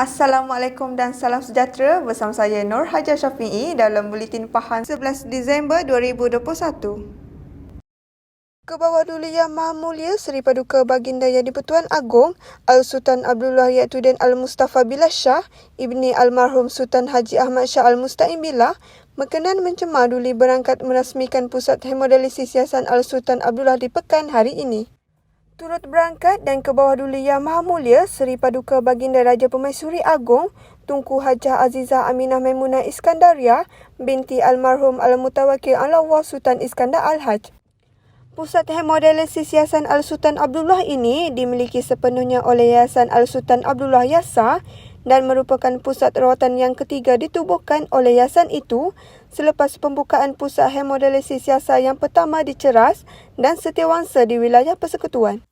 Assalamualaikum dan salam sejahtera bersama saya Nur Hajar Syafi'i dalam Buletin Pahang 11 Disember 2021. Kebawah Duli Yang Maha Mulia Seri Paduka Baginda Yang di-Pertuan Agong Al-Sultan Abdullah Yatuddin Al-Mustafa Billah Shah Ibni Almarhum Sultan Haji Ahmad Shah Al-Musta'im Billah berkenan mencemar Duli berangkat merasmikan Pusat Hemodialisis Yayasan Al-Sultan Abdullah di Pekan hari ini. Turut berangkat dan ke bawah Duli Yang Maha Mulia Seri Paduka Baginda Raja Permaisuri Agong Tunku Hajah Azizah Aminah Maimunah Iskandaria binti Almarhum Al-Mutawakil Allah Sultan Iskandar Al-Haj. Pusat Hemodialisis Yayasan Al-Sultan Abdullah ini dimiliki sepenuhnya oleh Yayasan Al-Sultan Abdullah Yasa dan merupakan pusat rawatan yang ketiga ditubuhkan oleh yayasan itu selepas pembukaan Pusat Hemodialisis Yasa yang pertama di Ceras dan Setiawangsa di wilayah Persekutuan.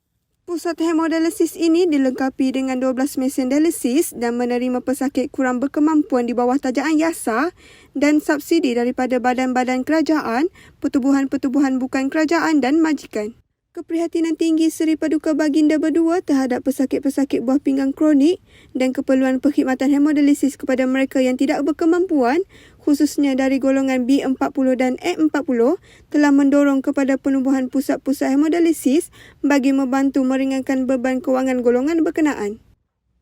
Pusat hemodialisis ini dilengkapi dengan 12 mesin dialisis dan menerima pesakit kurang berkemampuan di bawah tajaan Yasa dan subsidi daripada badan-badan kerajaan, pertubuhan-pertubuhan bukan kerajaan dan majikan. Keprihatinan tinggi Seri Paduka Baginda berdua terhadap pesakit-pesakit buah pinggang kronik dan keperluan perkhidmatan hemodialisis kepada mereka yang tidak berkemampuan, khususnya dari golongan B40 dan A40, telah mendorong kepada penubuhan pusat-pusat hemodialisis bagi membantu meringankan beban kewangan golongan berkenaan.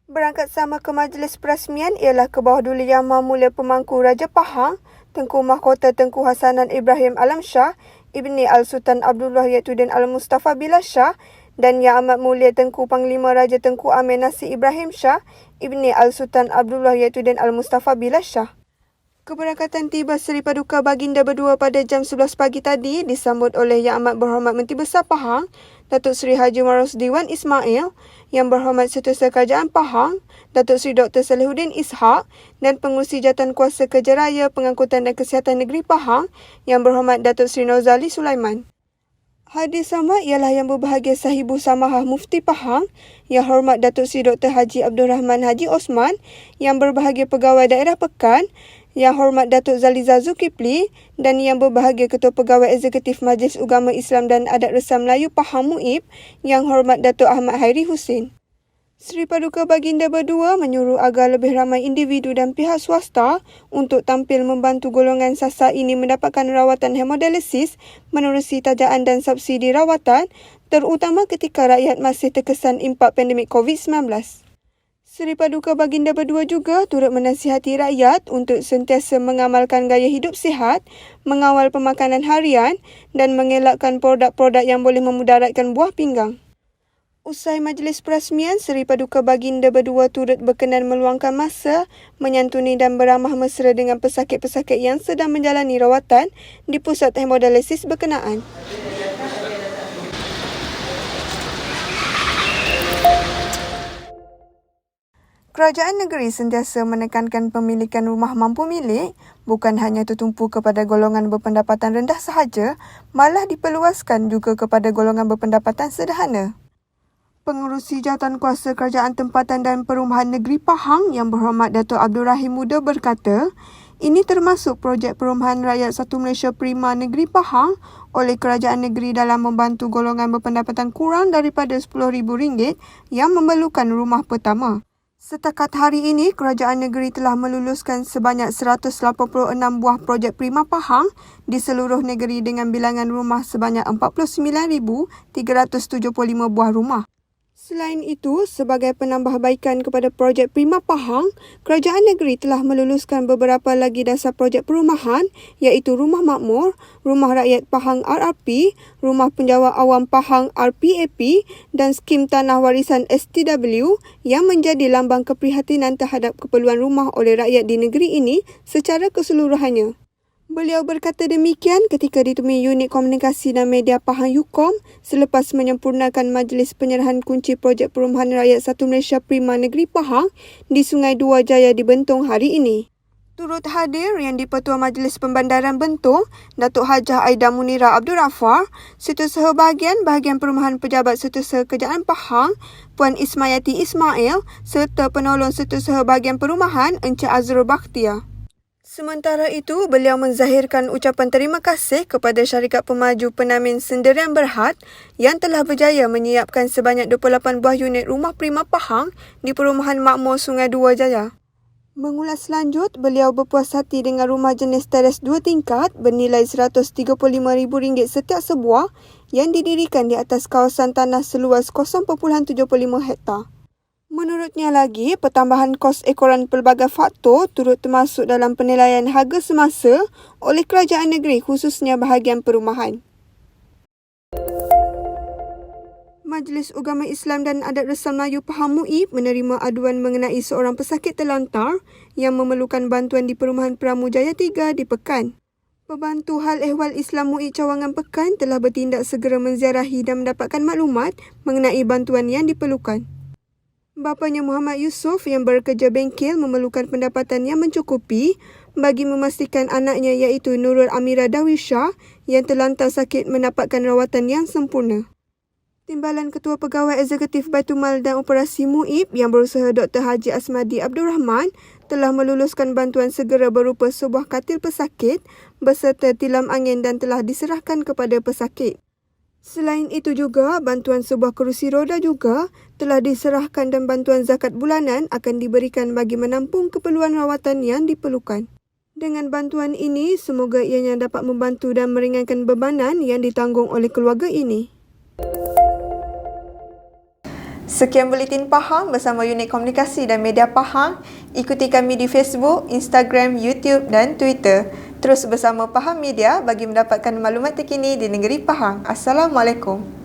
Berangkat sama ke majlis perasmian ialah ke bawah Duli Yang Maha Mulia Pemangku Raja Pahang, Tengku Mahkota Tengku Hasanan Ibrahim Alam Shah, Ibni Al-Sultan Abdullah Yatuddin Al-Mustafa Billah Shah dan Yang Amat Mulia Tengku Panglima Raja Tengku Amir Nasir Ibrahim Shah, Ibni Al-Sultan Abdullah Yatuddin Al-Mustafa Billah Shah. Keberangkatan tiba Seri Paduka Baginda berdua pada jam 11 pagi tadi disambut oleh Yang Amat Berhormat Menteri Besar Pahang, Datuk Seri Haji Marus Diwan Ismail, Yang Berhormat Setiausaha Kerajaan Pahang, Datuk Seri Dr. Salihuddin Ishak dan Pengurusi Jawatan Kuasa Kerja Raya Pengangkutan dan Kesihatan Negeri Pahang, Yang Berhormat Datuk Seri Nozali Sulaiman. Hadir sama ialah Yang Berbahagia Sahibu Samahah Mufti Pahang, Yang Hormat Datuk Seri Dr. Haji Abdul Rahman Haji Osman, Yang Berbahagia Pegawai Daerah Pekan, Yang Hormat Datuk Zaliza Zulkifli dan Yang Berbahagia Ketua Pegawai Eksekutif Majlis Ugama Islam dan Adat Resam Melayu Pahang Muib, Yang Hormat Datuk Ahmad Hairi Husin. Seri Paduka Baginda berdua menyuruh agar lebih ramai individu dan pihak swasta untuk tampil membantu golongan sasar ini mendapatkan rawatan hemodialisis menerusi tajaan dan subsidi rawatan, terutama ketika rakyat masih terkesan impak pandemik COVID-19. Seri Paduka Baginda berdua juga turut menasihati rakyat untuk sentiasa mengamalkan gaya hidup sihat, mengawal pemakanan harian dan mengelakkan produk-produk yang boleh memudaratkan buah pinggang. Usai majlis perasmian, Seri Paduka Baginda berdua turut berkenan meluangkan masa menyantuni dan beramah mesra dengan pesakit-pesakit yang sedang menjalani rawatan di pusat hemodialisis berkenaan. Kerajaan negeri sentiasa menekankan pemilikan rumah mampu milik bukan hanya tertumpu kepada golongan berpendapatan rendah sahaja, malah diperluaskan juga kepada golongan berpendapatan sederhana. Pengerusi Jawatan Kuasa Kerajaan Tempatan dan Perumahan Negeri Pahang Yang Berhormat Datuk Abdul Rahim Muda berkata, ini termasuk projek perumahan rakyat Satu Malaysia Prima Negeri Pahang oleh kerajaan negeri dalam membantu golongan berpendapatan kurang daripada RM10,000 yang memerlukan rumah pertama. Setakat hari ini, kerajaan negeri telah meluluskan sebanyak 186 buah projek Prima Pahang di seluruh negeri dengan bilangan rumah sebanyak 49,375 buah rumah. Selain itu, sebagai penambahbaikan kepada projek Prima Pahang, kerajaan negeri telah meluluskan beberapa lagi dasar projek perumahan iaitu Rumah Makmur, Rumah Rakyat Pahang RRP, Rumah Penjawat Awam Pahang RPAP dan skim Tanah Warisan STW yang menjadi lambang keprihatinan terhadap keperluan rumah oleh rakyat di negeri ini secara keseluruhannya. Beliau berkata demikian ketika ditemui Unit Komunikasi dan Media Pahang UKOM selepas menyempurnakan majlis penyerahan kunci projek perumahan rakyat Satu Malaysia Prima Negeri Pahang di Sungai Dua Jaya di Bentong hari ini. Turut hadir Yang di-Pertua Majlis Pembandaran Bentong, Datuk Hajah Aida Munira Abdul Raffar, Setiausaha Bahagian Perumahan Pejabat Setiausaha Kerajaan Pahang, Puan Ismayati Ismail serta Penolong Setiausaha Bahagian Perumahan Encik Azrul Bakhtiar. Sementara itu, beliau menzahirkan ucapan terima kasih kepada syarikat pemaju penamin Sendirian Berhad yang telah berjaya menyiapkan sebanyak 28 buah unit rumah prima Pahang di Perumahan Makmur Sungai Dua Jaya. Mengulas lanjut, beliau berpuas hati dengan rumah jenis teres 2 tingkat bernilai RM135,000 setiap sebuah yang didirikan di atas kawasan tanah seluas 0.75 hektar. Menurutnya lagi, pertambahan kos ekoran pelbagai faktor turut termasuk dalam penilaian harga semasa oleh kerajaan negeri khususnya bahagian perumahan. Majlis Ugama Islam dan Adat Resam Melayu Pahang MUIP menerima aduan mengenai seorang pesakit terlantar yang memerlukan bantuan di Perumahan Pramujaya 3 di Pekan. Pembantu Hal Ehwal Islam MUIP Cawangan Pekan telah bertindak segera menziarahi dan mendapatkan maklumat mengenai bantuan yang diperlukan. Bapanya Muhammad Yusof yang bekerja bengkel memerlukan pendapatan yang mencukupi bagi memastikan anaknya iaitu Nurul Amira Dawisha yang terlantar sakit mendapatkan rawatan yang sempurna. Timbalan Ketua Pegawai Eksekutif Baitul Mal dan Operasi MUIP yang berusaha Dr. Haji Asmadi Abdul Rahman telah meluluskan bantuan segera berupa sebuah katil pesakit beserta tilam angin dan telah diserahkan kepada pesakit. Selain itu juga, bantuan sebuah kerusi roda juga telah diserahkan dan bantuan zakat bulanan akan diberikan bagi menampung keperluan rawatan yang diperlukan. Dengan bantuan ini, semoga ianya dapat membantu dan meringankan bebanan yang ditanggung oleh keluarga ini. Sekian Buletin Pahang bersama Unit Komunikasi dan Media Pahang. Ikuti kami di Facebook, Instagram, YouTube dan Twitter. Terus bersama Pahang Media bagi mendapatkan maklumat terkini di negeri Pahang. Assalamualaikum.